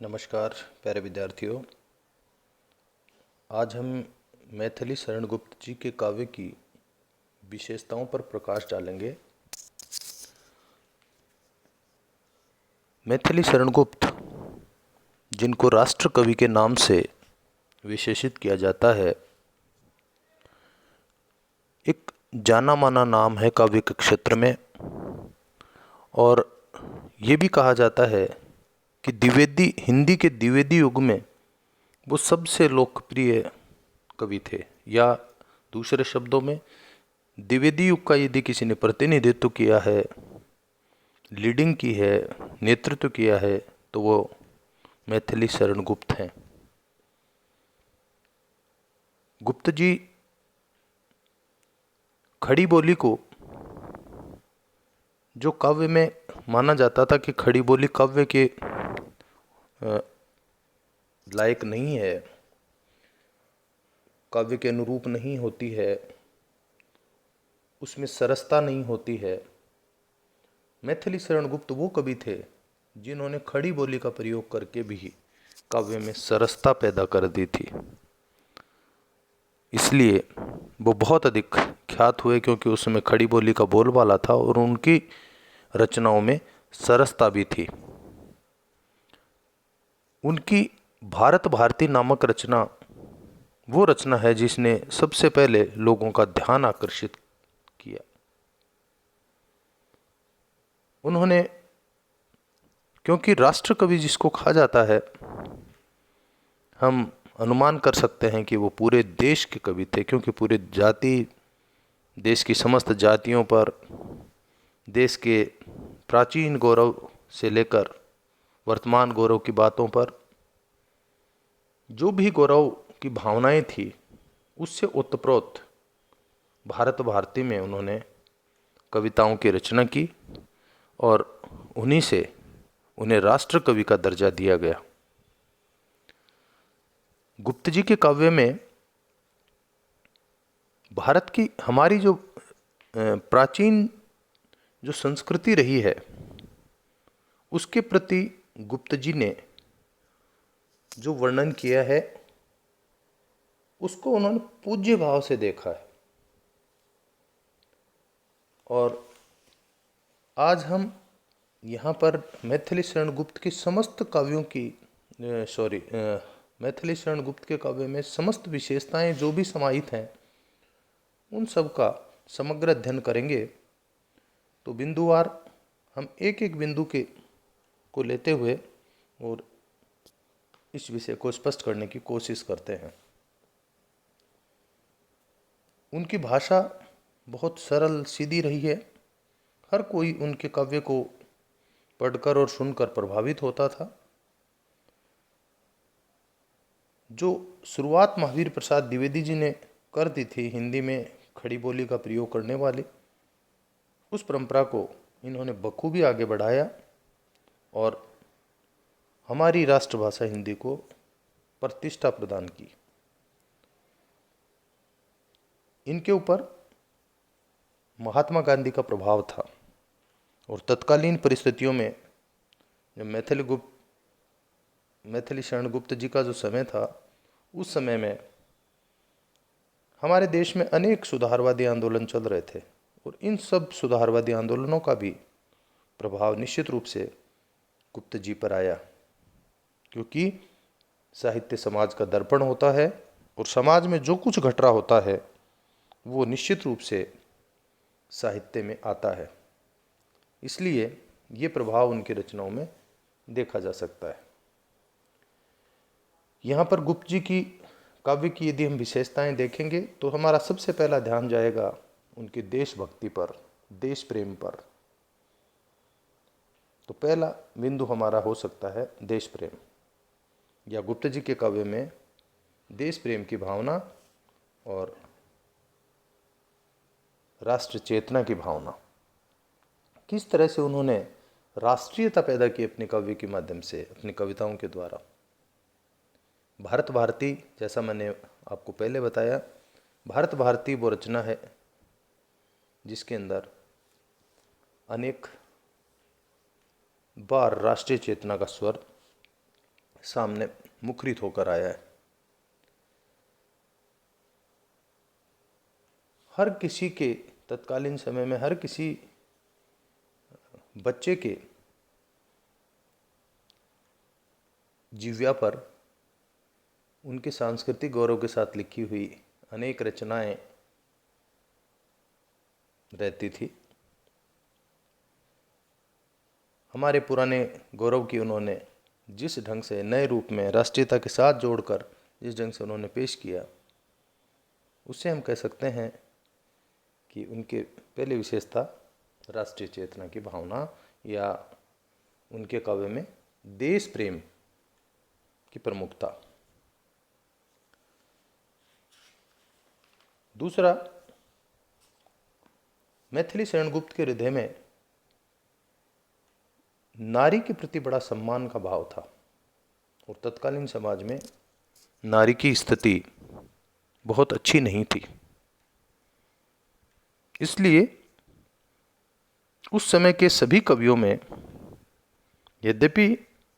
नमस्कार प्यारे विद्यार्थियों। आज हम मैथिली शरण गुप्त जी के काव्य की विशेषताओं पर प्रकाश डालेंगे। मैथिली शरण गुप्त, जिनको राष्ट्र कवि के नाम से विशेषित किया जाता है, एक जाना माना नाम है काव्य के क्षेत्र में। और ये भी कहा जाता है कि द्विवेदी, हिंदी के द्विवेदी युग में वो सबसे लोकप्रिय कवि थे, या दूसरे शब्दों में द्विवेदी युग का यदि किसी ने प्रतिनिधित्व किया है, लीडिंग की है, नेतृत्व किया है, तो वो मैथिली शरण गुप्त हैं। गुप्त जी खड़ी बोली को, जो काव्य में माना जाता था कि खड़ी बोली काव्य के लायक नहीं है, काव्य के अनुरूप नहीं होती है, उसमें सरसता नहीं होती है, मैथिली शरण गुप्त वो कवि थे जिन्होंने खड़ी बोली का प्रयोग करके भी काव्य में सरसता पैदा कर दी थी। इसलिए वो बहुत अधिक ख्यात हुए, क्योंकि उसमें खड़ी बोली का बोलबाला था और उनकी रचनाओं में सरसता भी थी। उनकी भारत भारती नामक रचना वो रचना है जिसने सबसे पहले लोगों का ध्यान आकर्षित किया। उन्होंने, क्योंकि राष्ट्र कवि जिसको कहा जाता है, हम अनुमान कर सकते हैं कि वो पूरे देश के कवि थे, क्योंकि पूरे जाति, देश की समस्त जातियों पर, देश के प्राचीन गौरव से लेकर वर्तमान गौरव की बातों पर जो भी गौरव की भावनाएं थी, उससे ओतप्रोत भारत भारती में उन्होंने कविताओं की रचना की और उन्हीं से उन्हें राष्ट्र कवि का दर्जा दिया गया। गुप्त जी के काव्य में भारत की, हमारी जो प्राचीन जो संस्कृति रही है, उसके प्रति गुप्त जी ने जो वर्णन किया है, उसको उन्होंने पूज्य भाव से देखा है। और आज हम यहाँ पर मैथिली शरण गुप्त की समस्त काव्यों की, मैथिली शरण गुप्त के काव्य में समस्त विशेषताएं जो भी समाहित हैं, उन सब का समग्र अध्ययन करेंगे। तो बिंदुवार हम एक एक बिंदु के को लेते हुए और इस विषय को स्पष्ट करने की कोशिश करते हैं। उनकी भाषा बहुत सरल सीधी रही है। हर कोई उनके काव्य को पढ़कर और सुनकर प्रभावित होता था। जो शुरुआत महावीर प्रसाद द्विवेदी जी ने कर दी थी हिंदी में खड़ी बोली का प्रयोग करने वाली, उस परंपरा को इन्होंने बखूबी आगे बढ़ाया और हमारी राष्ट्रभाषा हिंदी को प्रतिष्ठा प्रदान की। इनके ऊपर महात्मा गांधी का प्रभाव था और तत्कालीन परिस्थितियों में जब मैथिली शरण गुप्त जी का जो समय था, उस समय में हमारे देश में अनेक सुधारवादी आंदोलन चल रहे थे और इन सब सुधारवादी आंदोलनों का भी प्रभाव निश्चित रूप से गुप्त जी पर आया, क्योंकि साहित्य समाज का दर्पण होता है और समाज में जो कुछ घट रहा होता है वो निश्चित रूप से साहित्य में आता है। इसलिए ये प्रभाव उनकी रचनाओं में देखा जा सकता है। यहाँ पर गुप्त जी की काव्य की यदि हम विशेषताएं देखेंगे तो हमारा सबसे पहला ध्यान जाएगा उनकी देशभक्ति पर, देश प्रेम पर। तो पहला बिंदु हमारा हो सकता है देश प्रेम, या गुप्त जी के काव्य में देश प्रेम की भावना और राष्ट्र चेतना की भावना। किस तरह से उन्होंने राष्ट्रीयता पैदा की अपने काव्य के माध्यम से, अपनी कविताओं के द्वारा। भारत भारती, जैसा मैंने आपको पहले बताया, भारत भारती वो रचना है जिसके अंदर अनेक बार राष्ट्रीय चेतना का स्वर सामने मुखरित होकर आया है। हर किसी के तत्कालीन समय में हर किसी बच्चे के जिह्वा पर उनके सांस्कृतिक गौरव के साथ लिखी हुई अनेक रचनाएं रहती थी। हमारे पुराने गौरव की उन्होंने जिस ढंग से नए रूप में राष्ट्रीयता के साथ जोड़कर जिस ढंग से उन्होंने पेश किया, उससे हम कह सकते हैं कि उनके पहले विशेषता राष्ट्रीय चेतना की भावना या उनके काव्य में देश प्रेम की प्रमुखता। दूसरा, मैथिली शरण गुप्त के हृदय में नारी के प्रति बड़ा सम्मान का भाव था और तत्कालीन समाज में नारी की स्थिति बहुत अच्छी नहीं थी। इसलिए उस समय के सभी कवियों में यद्यपि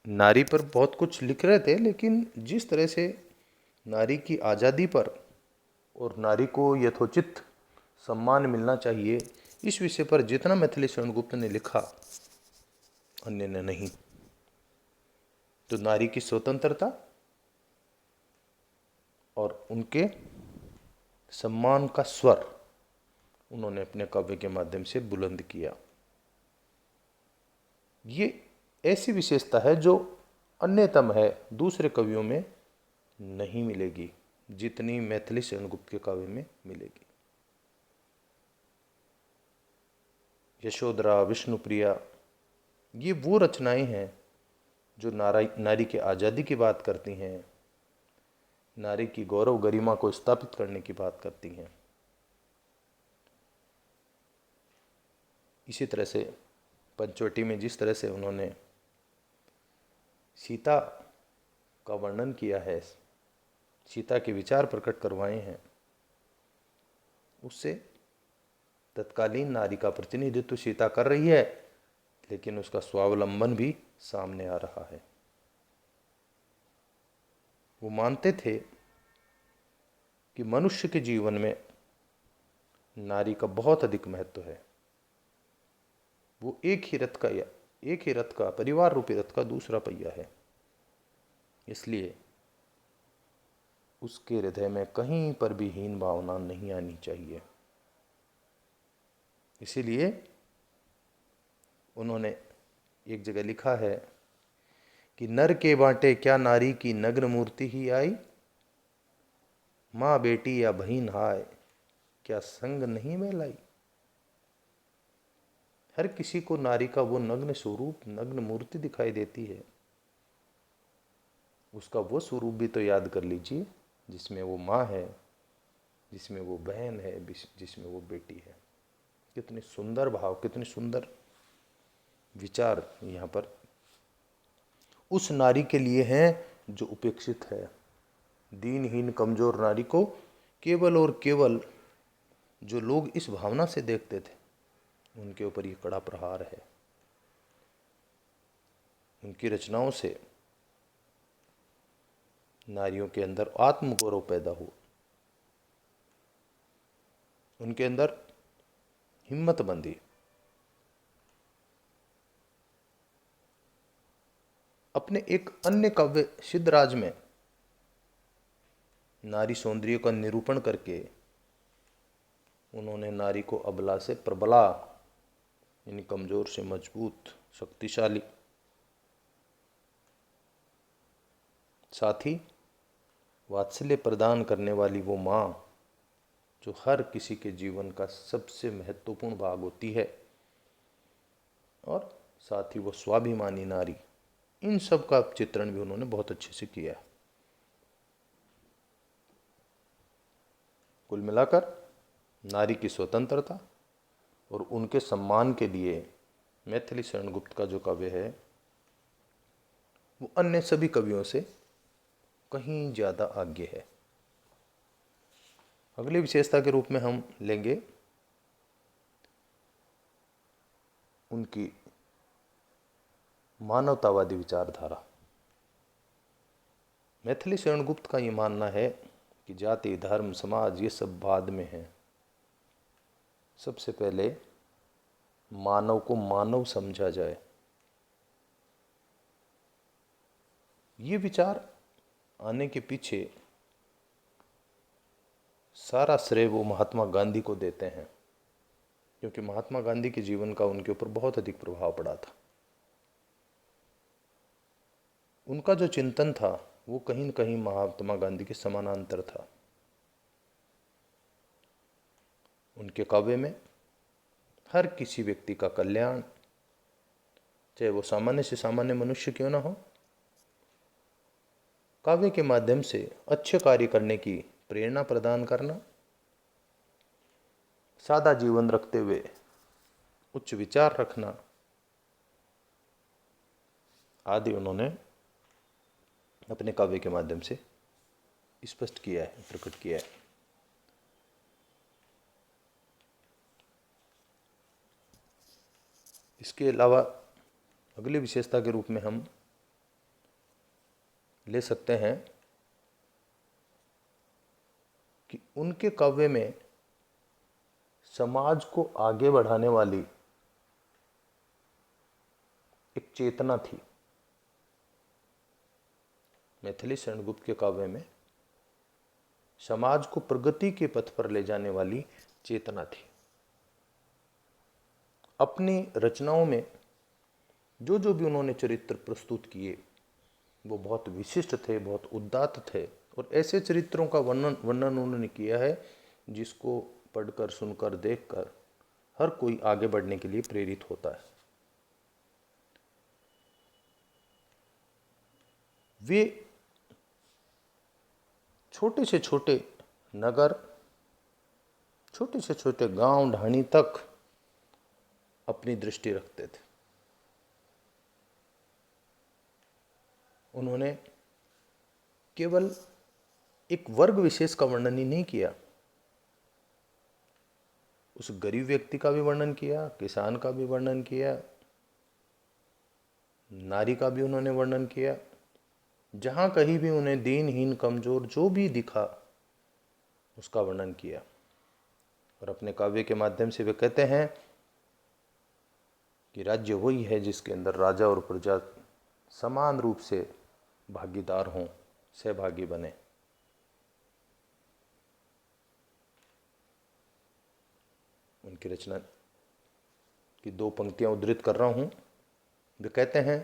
नारी पर बहुत कुछ लिख रहे थे, लेकिन जिस तरह से नारी की आज़ादी पर और नारी को यथोचित सम्मान मिलना चाहिए, इस विषय पर जितना मैथिली शरण गुप्त ने लिखा, अन्य ने नहीं। तो नारी की स्वतंत्रता और उनके सम्मान का स्वर उन्होंने अपने काव्य के माध्यम से बुलंद किया। ये ऐसी विशेषता है जो अन्यतम है, दूसरे कवियों में नहीं मिलेगी जितनी मैथिली शरण गुप्त के काव्य में मिलेगी। यशोधरा, विष्णुप्रिया, ये वो रचनाएं हैं जो नारी के आज़ादी की बात करती हैं, नारी की गौरव गरिमा को स्थापित करने की बात करती हैं। इसी तरह से पंचवटी में जिस तरह से उन्होंने सीता का वर्णन किया है, सीता के विचार प्रकट करवाए हैं, उससे तत्कालीन नारी का प्रतिनिधित्व सीता कर रही है, लेकिन उसका स्वावलंबन भी सामने आ रहा है। वो मानते थे कि मनुष्य के जीवन में नारी का बहुत अधिक महत्व है। वो एक ही रथ का परिवार रूपी रथ का दूसरा पहिया है। इसलिए उसके हृदय में कहीं पर भी हीन भावना नहीं आनी चाहिए। इसीलिए उन्होंने एक जगह लिखा है कि नर के बांटे क्या नारी की नग्न मूर्ति ही आई, माँ बेटी या बहन हाय क्या संग नहीं मिलाई। हर किसी को नारी का वो नग्न स्वरूप, नग्न मूर्ति दिखाई देती है। उसका वो स्वरूप भी तो याद कर लीजिए जिसमें वो माँ है, जिसमें वो बहन है, जिसमें वो बेटी है। कितने सुंदर भाव, कितने सुंदर विचार यहाँ पर उस नारी के लिए हैं जो उपेक्षित है। दीनहीन कमजोर नारी को केवल और केवल जो लोग इस भावना से देखते थे, उनके ऊपर ये कड़ा प्रहार है। उनकी रचनाओं से नारियों के अंदर आत्मगौरव पैदा हुआ, उनके अंदर हिम्मत बंधी। अपने एक अन्य काव्य सिद्धराज में नारी सौंदर्य का निरूपण करके उन्होंने नारी को अबला से प्रबला, यानी कमजोर से मजबूत, शक्तिशाली, साथ ही वात्सल्य प्रदान करने वाली वो माँ जो हर किसी के जीवन का सबसे महत्वपूर्ण भाग होती है, और साथ ही वो स्वाभिमानी नारी, इन सब का चित्रण भी उन्होंने बहुत अच्छे से किया है। कुल मिलाकर नारी की स्वतंत्रता और उनके सम्मान के लिए मैथिली शरण गुप्त का जो काव्य है वो अन्य सभी कवियों से कहीं ज़्यादा आगे है। अगली विशेषता के रूप में हम लेंगे उनकी मानवतावादी विचारधारा। मैथिली शरण गुप्त का ये मानना है कि जाति, धर्म, समाज ये सब बाद में है। सबसे पहले मानव को मानव समझा जाए। ये विचार आने के पीछे सारा श्रेय वो महात्मा गांधी को देते हैं, क्योंकि महात्मा गांधी के जीवन का उनके ऊपर बहुत अधिक प्रभाव पड़ा था। उनका जो चिंतन था वो कहीं न कहीं महात्मा गांधी के समानांतर था। उनके काव्य में हर किसी व्यक्ति का कल्याण, चाहे वो सामान्य से सामान्य मनुष्य क्यों ना हो, काव्य के माध्यम से अच्छे कार्य करने की प्रेरणा प्रदान करना, सादा जीवन रखते हुए उच्च विचार रखना आदि उन्होंने अपने काव्य के माध्यम से स्पष्ट किया है, प्रकट किया है। इसके अलावा अगली विशेषता के रूप में हम ले सकते हैं कि उनके काव्य में समाज को आगे बढ़ाने वाली एक चेतना थी। मैथिली शरण गुप्त के काव्य में समाज को प्रगति के पथ पर ले जाने वाली चेतना थी। अपनी रचनाओं में जो जो भी उन्होंने चरित्र प्रस्तुत किए वो बहुत विशिष्ट थे, बहुत उदात्त थे, और ऐसे चरित्रों का वर्णन उन्होंने किया है जिसको पढ़कर, सुनकर, देखकर हर कोई आगे बढ़ने के लिए प्रेरित होता है। वे छोटे से छोटे नगर, छोटे से छोटे गांव ढाणी तक अपनी दृष्टि रखते थे। उन्होंने केवल एक वर्ग विशेष का वर्णन ही नहीं किया, उस गरीब व्यक्ति का भी वर्णन किया, किसान का भी वर्णन किया, नारी का भी उन्होंने वर्णन किया। जहाँ कहीं भी उन्हें दीनहीन, कमजोर जो भी दिखा उसका वर्णन किया। और अपने काव्य के माध्यम से वे कहते हैं कि राज्य वही है जिसके अंदर राजा और प्रजा समान रूप से भागीदार हों, सहभागी बने। उनकी रचना की दो पंक्तियां उद्धृत कर रहा हूं। वे कहते हैं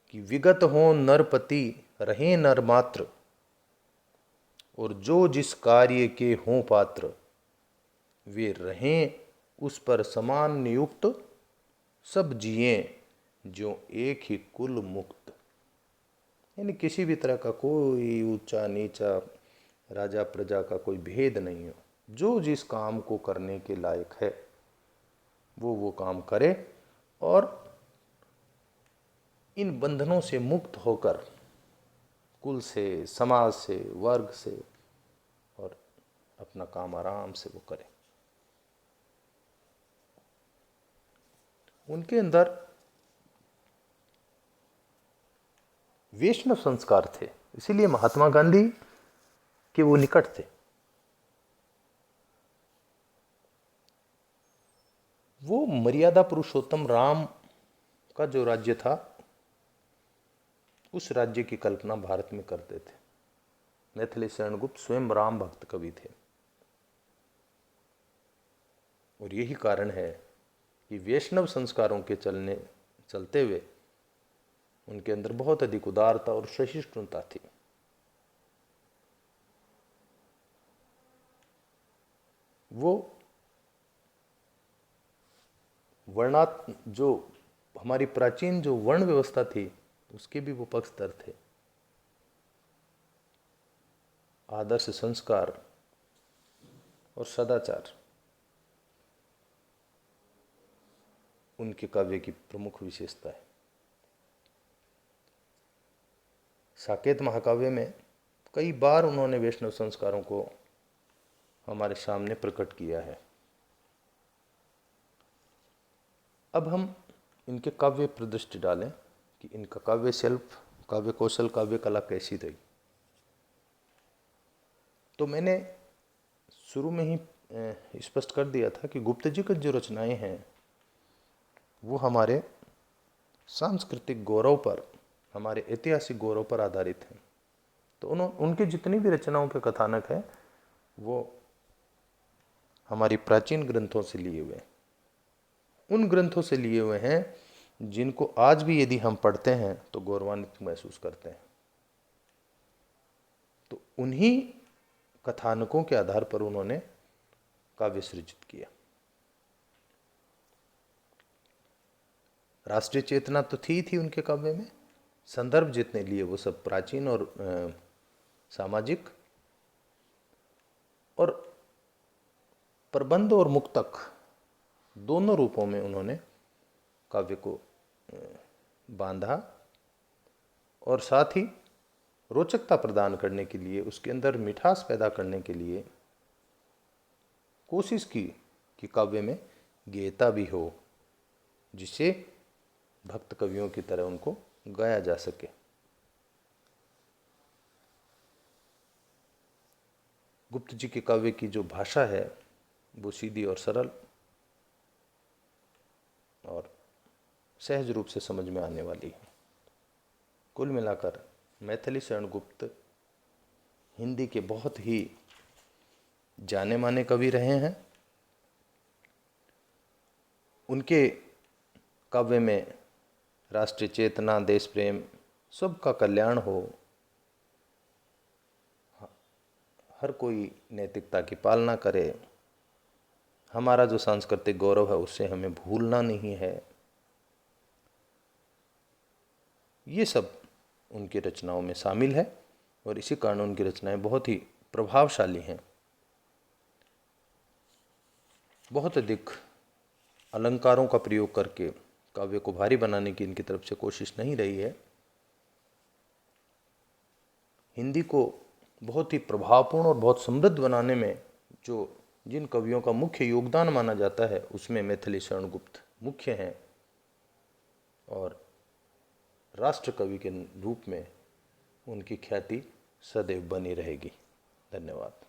कि विगत हो नरपति रहे नर मात्र, और जो जिस कार्य के हों पात्र, वे रहें उस पर समान नियुक्त, सब जिए जो एक ही कुल मुक्त। यानी किसी भी तरह का कोई ऊंचा नीचा, राजा प्रजा का कोई भेद नहीं हो। जो जिस काम को करने के लायक है वो काम करे, और इन बंधनों से मुक्त होकर कुल से, समाज से, वर्ग से, और अपना काम आराम से वो करे। उनके अंदर वैष्णव संस्कार थे, इसीलिए महात्मा गांधी के वो निकट थे। वो मर्यादा पुरुषोत्तम राम का जो राज्य था उस राज्य की कल्पना भारत में करते थे। मैथिली शरण गुप्त स्वयं राम भक्त कवि थे, और यही कारण है कि वैष्णव संस्कारों के चलते हुए उनके अंदर बहुत अधिक उदारता और सहिष्णुता थी। वो जो हमारी प्राचीन जो वर्ण व्यवस्था थी उसके भी वो पक्षधर थे। आदर्श, संस्कार और सदाचार उनके काव्य की प्रमुख विशेषता है। साकेत महाकाव्य में कई बार उन्होंने वैष्णव संस्कारों को हमारे सामने प्रकट किया है। अब हम इनके काव्य पर दृष्टि डालें कि इनका काव्य शिल्प, काव्य कौशल, काव्य कला कैसी रही। तो मैंने शुरू में ही स्पष्ट कर दिया था कि गुप्त जी की जो रचनाएं हैं वो हमारे सांस्कृतिक गौरव पर, हमारे ऐतिहासिक गौरव पर आधारित हैं। तो उनकी जितनी भी रचनाओं के कथानक हैं वो हमारी प्राचीन ग्रंथों से लिए हुए हैं, उन ग्रंथों से लिए हुए हैं जिनको आज भी यदि हम पढ़ते हैं तो गौरवान्वित महसूस करते हैं। तो उन्हीं कथानकों के आधार पर उन्होंने काव्य सृजित किया। राष्ट्रीय चेतना तो थी उनके काव्य में, संदर्भ जितने लिए वो सब प्राचीन और सामाजिक, और प्रबंध और मुक्तक दोनों रूपों में उन्होंने काव्य को बांधा, और साथ ही रोचकता प्रदान करने के लिए, उसके अंदर मिठास पैदा करने के लिए कोशिश की कि काव्य में गेयता भी हो, जिससे भक्त कवियों की तरह उनको गाया जा सके। गुप्त जी के काव्य की जो भाषा है वो सीधी और सरल और सहज रूप से समझ में आने वाली है। कुल मिलाकर मैथिली शरण गुप्त हिंदी के बहुत ही जाने माने कवि रहे हैं। उनके काव्य में राष्ट्रीय चेतना, देश प्रेम, सबका कल्याण हो, हर कोई नैतिकता की पालना करे, हमारा जो सांस्कृतिक गौरव है उससे हमें भूलना नहीं है, ये सब उनकी रचनाओं में शामिल है। और इसी कारण उनकी रचनाएं बहुत ही प्रभावशाली हैं। बहुत अधिक अलंकारों का प्रयोग करके काव्य को भारी बनाने की इनकी तरफ से कोशिश नहीं रही है। हिंदी को बहुत ही प्रभावपूर्ण और बहुत समृद्ध बनाने में जिन कवियों का मुख्य योगदान माना जाता है उसमें मैथिली शरण गुप्त मुख्य हैं, और राष्ट्र कवि के रूप में उनकी ख्याति सदैव बनी रहेगी। धन्यवाद।